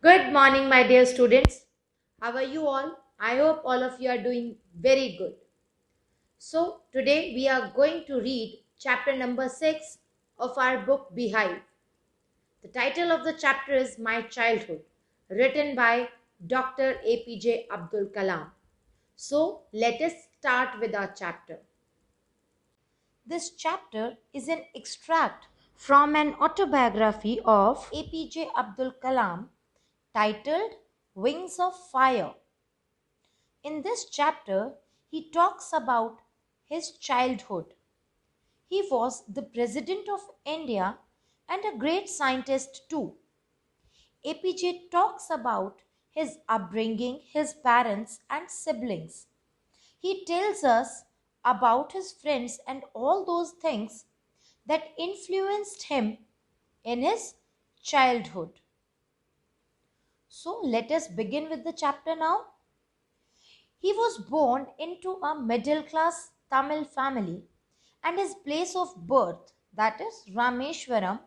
Good morning, my dear students. How are you all? I hope all of you are doing very good. So, today we are going to read chapter number 6 of our book Beehive. The title of the chapter is My Childhood, written by Dr. APJ Abdul Kalam. So, let us start with our chapter. This chapter is an extract from an autobiography of APJ Abdul Kalam titled Wings of Fire. In this chapter, he talks about his childhood. He was the President of India and a great scientist too. APJ talks about his upbringing, his parents, and siblings. He tells us about his friends and all those things that influenced him in his childhood. So, let us begin with the chapter now. He was born into a middle class Tamil family, and his place of birth, that is Rameshwaram,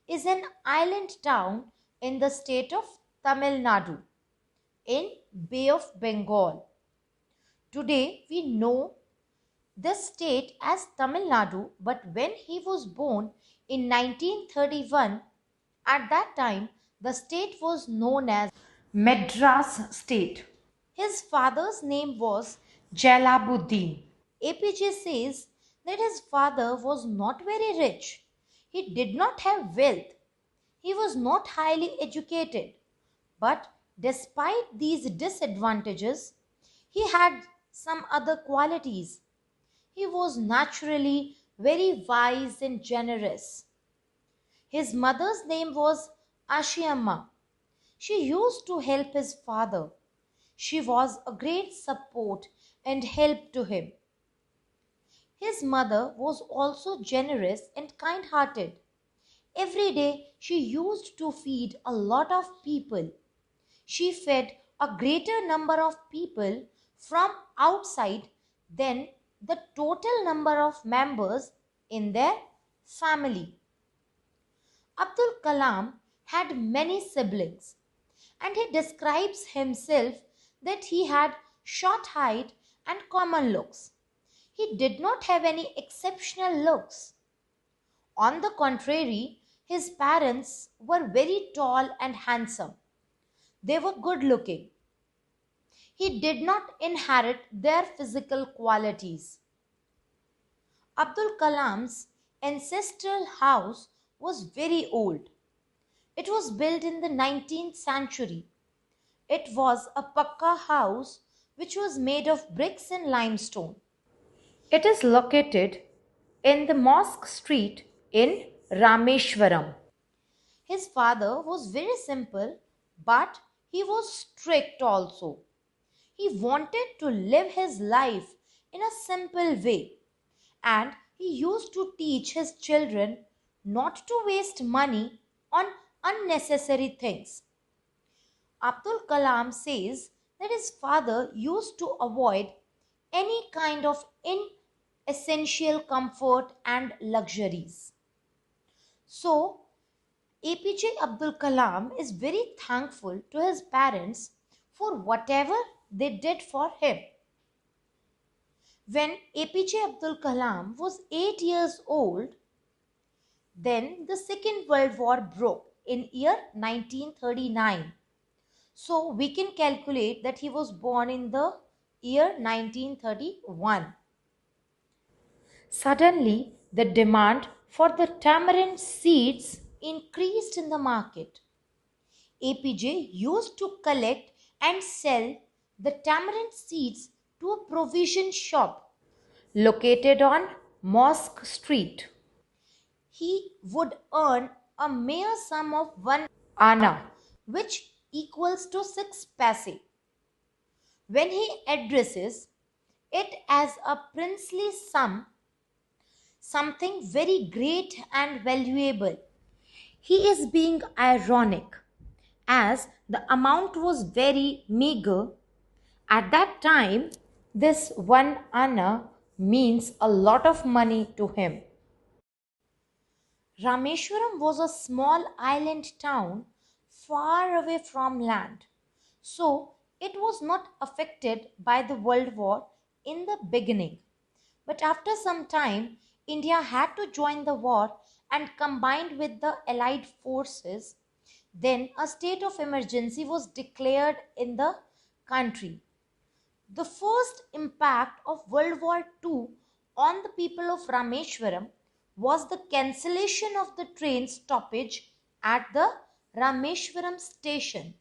is an island town in the state of Tamil Nadu in Bay of Bengal. Today we know this state as Tamil Nadu, but when he was born in 1931, at that time the state was known as Madras state. His father's name was Jalaluddin. APJ says that his father was not very rich. He did not have wealth. He was not highly educated. But despite these disadvantages, he had some other qualities. He was naturally very wise and generous. His mother's name was Ashiamma. She used to help his father. She was a great support and help to him. His mother was also generous and kind hearted. Every day she used to feed a lot of people. She fed a greater number of people from outside than the total number of members in their family. Abdul Kalam had many siblings, and he describes himself that he had short height and common looks. He did not have any exceptional looks. On the contrary, his parents were very tall and handsome. They were good looking. He did not inherit their physical qualities. Abdul Kalam's ancestral house was very old. It was built in the 19th century. It was a Pakka house which was made of bricks and limestone. It is located in the Mosque Street in Rameshwaram. His father was very simple, but he was strict also. He wanted to live his life in a simple way, and he used to teach his children not to waste money on unnecessary things. Abdul Kalam says that his father used to avoid any kind of inessential comfort and luxuries. So, APJ Abdul Kalam is very thankful to his parents for whatever they did for him. When APJ Abdul Kalam was 8 years old, then the Second World War broke in year 1939. So we can calculate that he was born in the year 1931. Suddenly, the demand for the tamarind seeds increased in the market. APJ used to collect and sell the tamarind seeds to a provision shop located on Mosque Street. He would earn a mere sum of 1 anna, which equals to 6 paise. When he addresses it as a princely sum, something very great and valuable, he is being ironic, as the amount was very meager. At that time, this 1 anna means a lot of money to him. Rameshwaram was a small island town far away from land. So it was not affected by the World War in the beginning. But after some time, India had to join the war and combined with the Allied forces. Then a state of emergency was declared in the country. The first impact of World War II on the people of Rameshwaram was the cancellation of the train stoppage at the Rameshwaram station.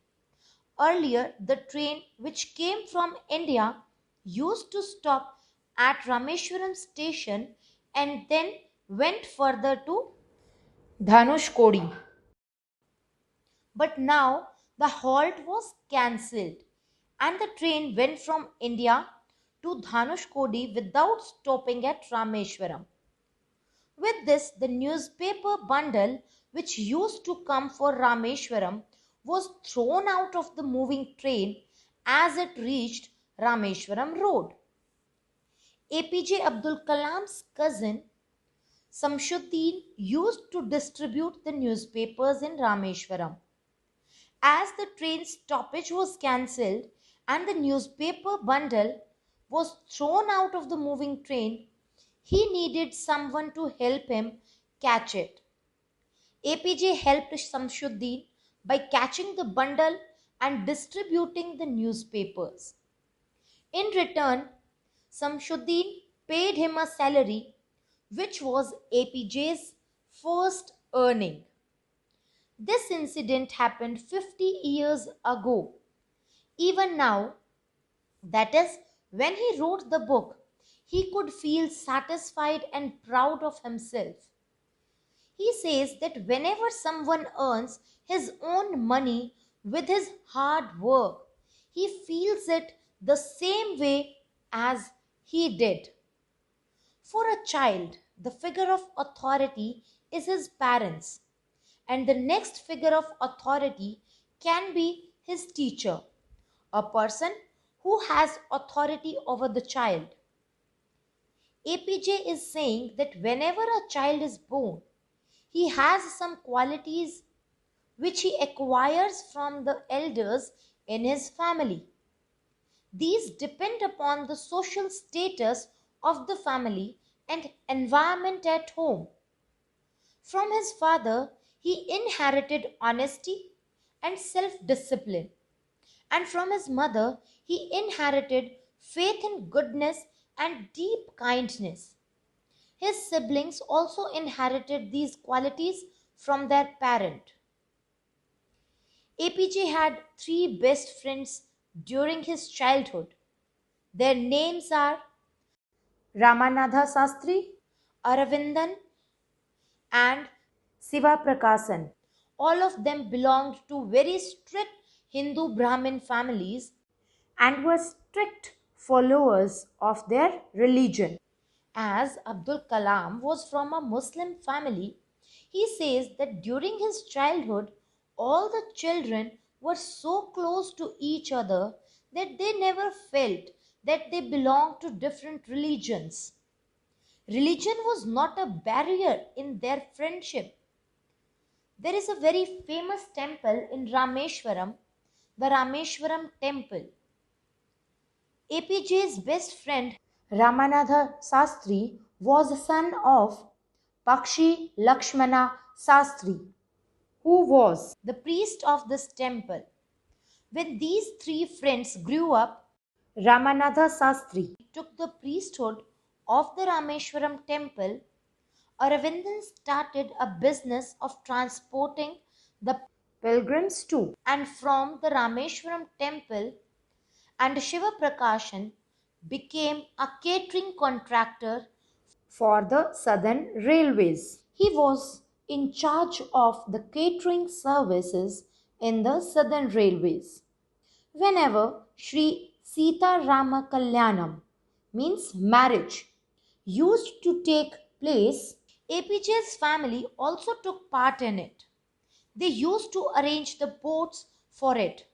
Earlier, the train which came from India used to stop at Rameshwaram station and then went further to Dhanushkodi. But now the halt was cancelled and the train went from India to Dhanushkodi without stopping at Rameshwaram. With this, the newspaper bundle which used to come for Rameshwaram was thrown out of the moving train as it reached Rameshwaram Road. APJ Abdul Kalam's cousin Samshuddin used to distribute the newspapers in Rameshwaram. As the train stoppage was cancelled and the newspaper bundle was thrown out of the moving train, he needed someone to help him catch it. APJ helped Samshuddin by catching the bundle and distributing the newspapers. In return, Samshuddin paid him a salary which was APJ's first earning. This incident happened 50 years ago. Even now, that is, when he wrote the book, he could feel satisfied and proud of himself. He says that whenever someone earns his own money with his hard work, he feels it the same way as he did. For a child, the figure of authority is his parents, and the next figure of authority can be his teacher, a person who has authority over the child. APJ is saying that whenever a child is born, he has some qualities which he acquires from the elders in his family. These depend upon the social status of the family and environment at home. From his father, he inherited honesty and self discipline, and from his mother, he inherited faith in goodness and deep kindness. His siblings also inherited these qualities from their parent. APJ had three best friends during his childhood. Their names are Ramanatha Sastri, Aravindan, and Siva Prakasan. All of them belonged to very strict Hindu Brahmin families and were strict followers of their religion. As Abdul Kalam was from a Muslim family, he says that during his childhood, all the children were so close to each other that they never felt that they belonged to different religions. Religion was not a barrier in their friendship. There is a very famous temple in Rameshwaram, the Rameshwaram temple. APJ's best friend Ramanatha Sastri was the son of Pakshi Lakshmana Sastri, who was the priest of this temple. When these three friends grew up, Ramanatha Sastri took the priesthood of the Rameshwaram temple. Aravindan started a business of transporting the pilgrims to and from the Rameshwaram temple, and Shiva Prakashan became a catering contractor for the Southern Railways. He was in charge of the catering services in the Southern Railways. Whenever Sri Sita Rama Kalyanam, means marriage, used to take place, APJ's family also took part in it. They used to arrange the boats for it.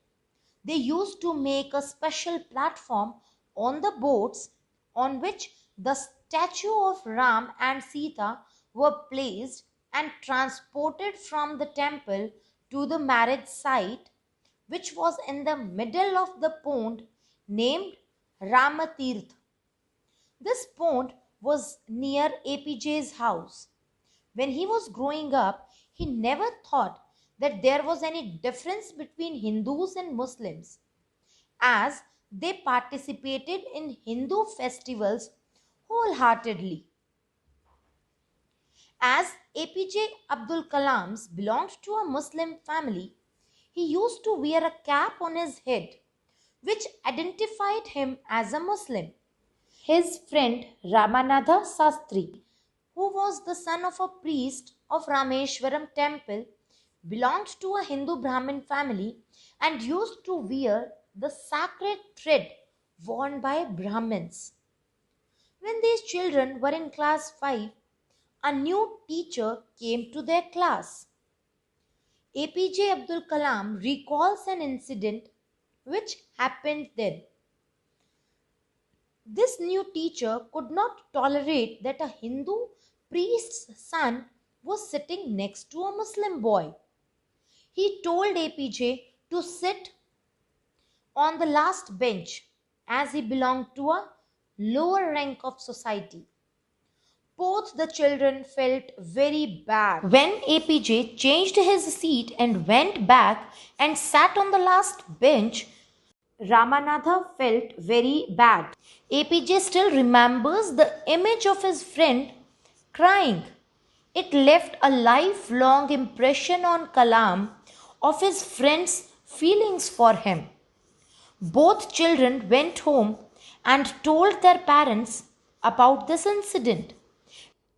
They used to make a special platform on the boats on which the statue of Ram and Sita were placed and transported from the temple to the marriage site, which was in the middle of the pond named Ramatirth. This pond was near APJ's house. When he was growing up, he never thought that there was any difference between Hindus and Muslims, as they participated in Hindu festivals wholeheartedly. As APJ Abdul Kalam belonged to a Muslim family, he used to wear a cap on his head which identified him as a Muslim. His friend Ramanatha Sastri, who was the son of a priest of Rameshwaram temple, belonged to a Hindu Brahmin family and used to wear the sacred thread worn by Brahmins. When these children were in class 5, a new teacher came to their class. APJ Abdul Kalam recalls an incident which happened then. This new teacher could not tolerate that a Hindu priest's son was sitting next to a Muslim boy. He told APJ to sit on the last bench as he belonged to a lower rank of society. Both the children felt very bad. When APJ changed his seat and went back and sat on the last bench, Ramanatha felt very bad. APJ still remembers the image of his friend crying. It left a lifelong impression on Kalam of his friend's feelings for him. Both children went home and told their parents about this incident.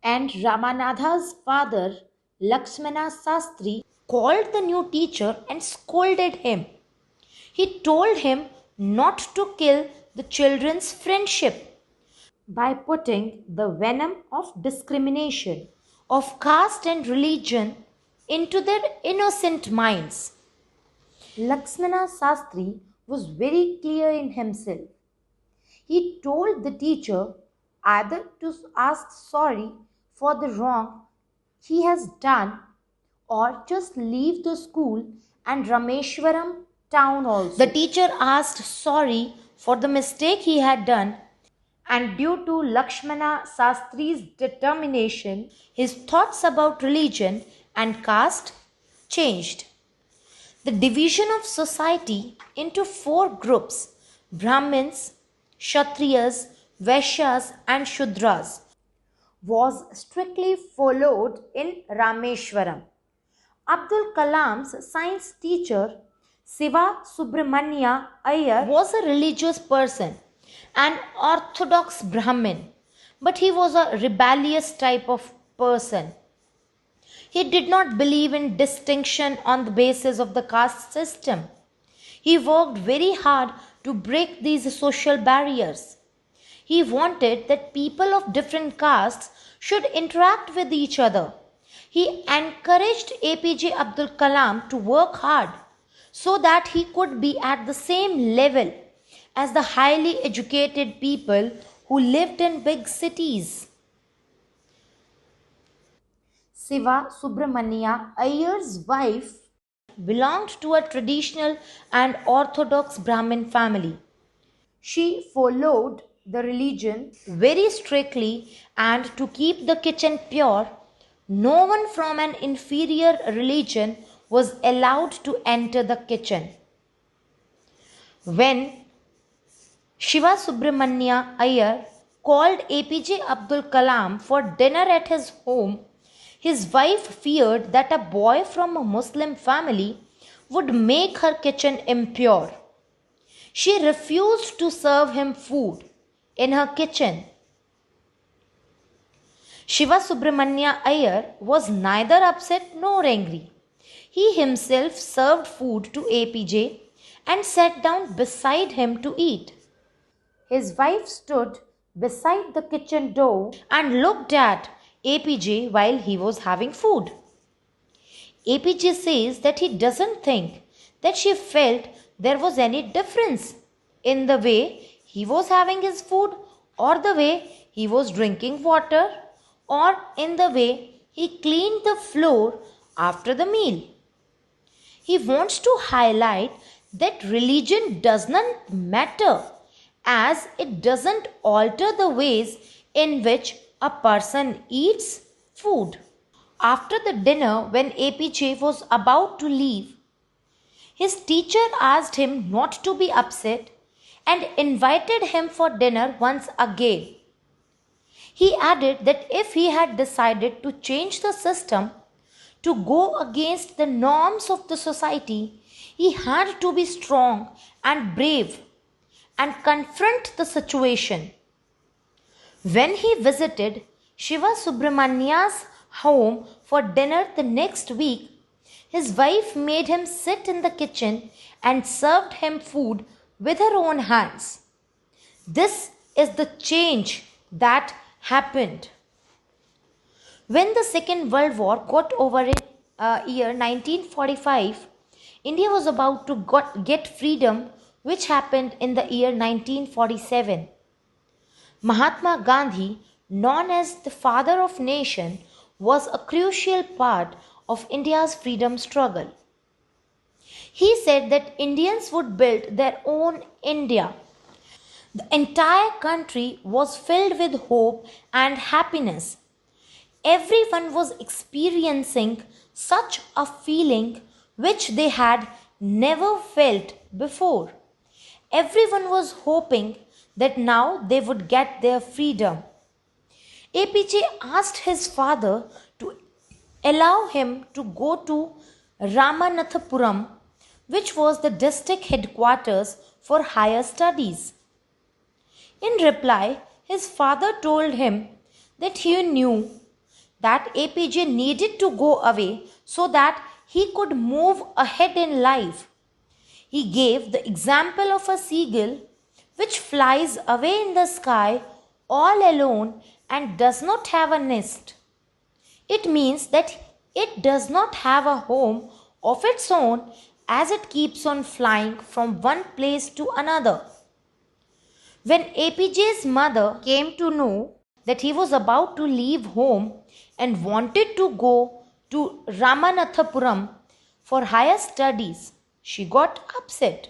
And Ramanatha's father, Lakshmana Sastri, called the new teacher and scolded him. He told him not to kill the children's friendship by putting the venom of discrimination, of caste and religion into their innocent minds. Lakshmana Sastri was very clear in himself. He told the teacher either to ask sorry for the wrong he has done or just leave the school and Rameshwaram town also. The teacher asked sorry for the mistake he had done, and due to Lakshmana Sastri's determination, his thoughts about religion and caste changed. The division of society into 4 groups, Brahmins, Kshatriyas, Vaishyas and Shudras, was strictly followed in Rameshwaram. Abdul Kalam's science teacher Siva Subramania Iyer was a religious person, an orthodox Brahmin, but he was a rebellious type of person. He did not believe in distinction on the basis of the caste system. He worked very hard to break these social barriers. He wanted that people of different castes should interact with each other. He encouraged APJ Abdul Kalam to work hard so that he could be at the same level as the highly educated people who lived in big cities. Siva Subramania Iyer's wife belonged to a traditional and orthodox Brahmin family. She followed the religion very strictly, and to keep the kitchen pure, no one from an inferior religion was allowed to enter the kitchen. When Shiva Subramania Iyer called APJ Abdul Kalam for dinner at his home, his wife feared that a boy from a Muslim family would make her kitchen impure. She refused to serve him food in her kitchen. Shiva Subramania Iyer was neither upset nor angry. He himself served food to APJ and sat down beside him to eat. His wife stood beside the kitchen door and looked at APJ while he was having food. APJ says that he doesn't think that she felt there was any difference in the way he was having his food, or the way he was drinking water, or in the way he cleaned the floor after the meal. He wants to highlight that religion does not matter, as it doesn't alter the ways in which a person eats food. After the dinner, when APJ was about to leave, his teacher asked him not to be upset and invited him for dinner once again. He added that if he had decided to change the system to go against the norms of the society, he had to be strong and brave and confront the situation. When he visited Shiva Subramania's home for dinner the next week, his wife made him sit in the kitchen and served him food with her own hands. This is the change that happened. When the Second World War got over in year 1945, India was about to get freedom, which happened in the year 1947. Mahatma Gandhi, known as the father of nation, was a crucial part of India's freedom struggle. He said that Indians would build their own India. The entire country was filled with hope and happiness. Everyone was experiencing such a feeling which they had never felt before. Everyone was hoping that now they would get their freedom. APJ asked his father to allow him to go to Ramanathapuram, which was the district headquarters for higher studies. In reply, his father told him that he knew that APJ needed to go away so that he could move ahead in life. He gave the example of a seagull which flies away in the sky all alone and does not have a nest. It means that it does not have a home of its own as it keeps on flying from one place to another. When APJ's mother came to know that he was about to leave home and wanted to go to Ramanathapuram for higher studies, she got upset.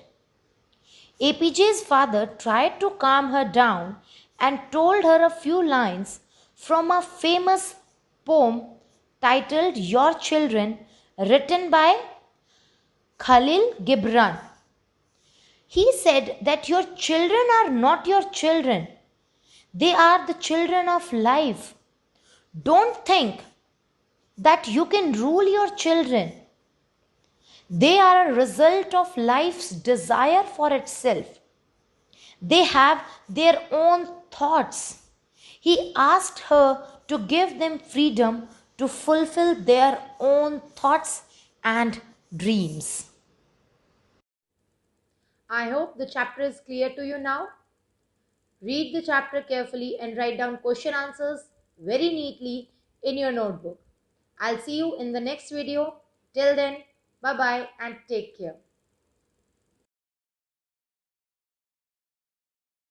APJ's father tried to calm her down and told her a few lines from a famous poem titled Your Children, written by Khalil Gibran. He said that your children are not your children. They are the children of life. Don't think that you can rule your children. They are a result of life's desire for itself. They have their own thoughts. He asked her to give them freedom to fulfill their own thoughts and dreams. I hope the chapter is clear to you now. Read the chapter carefully and write down question answers very neatly in your notebook. I'll see you in the next video. Till then, bye bye and take care.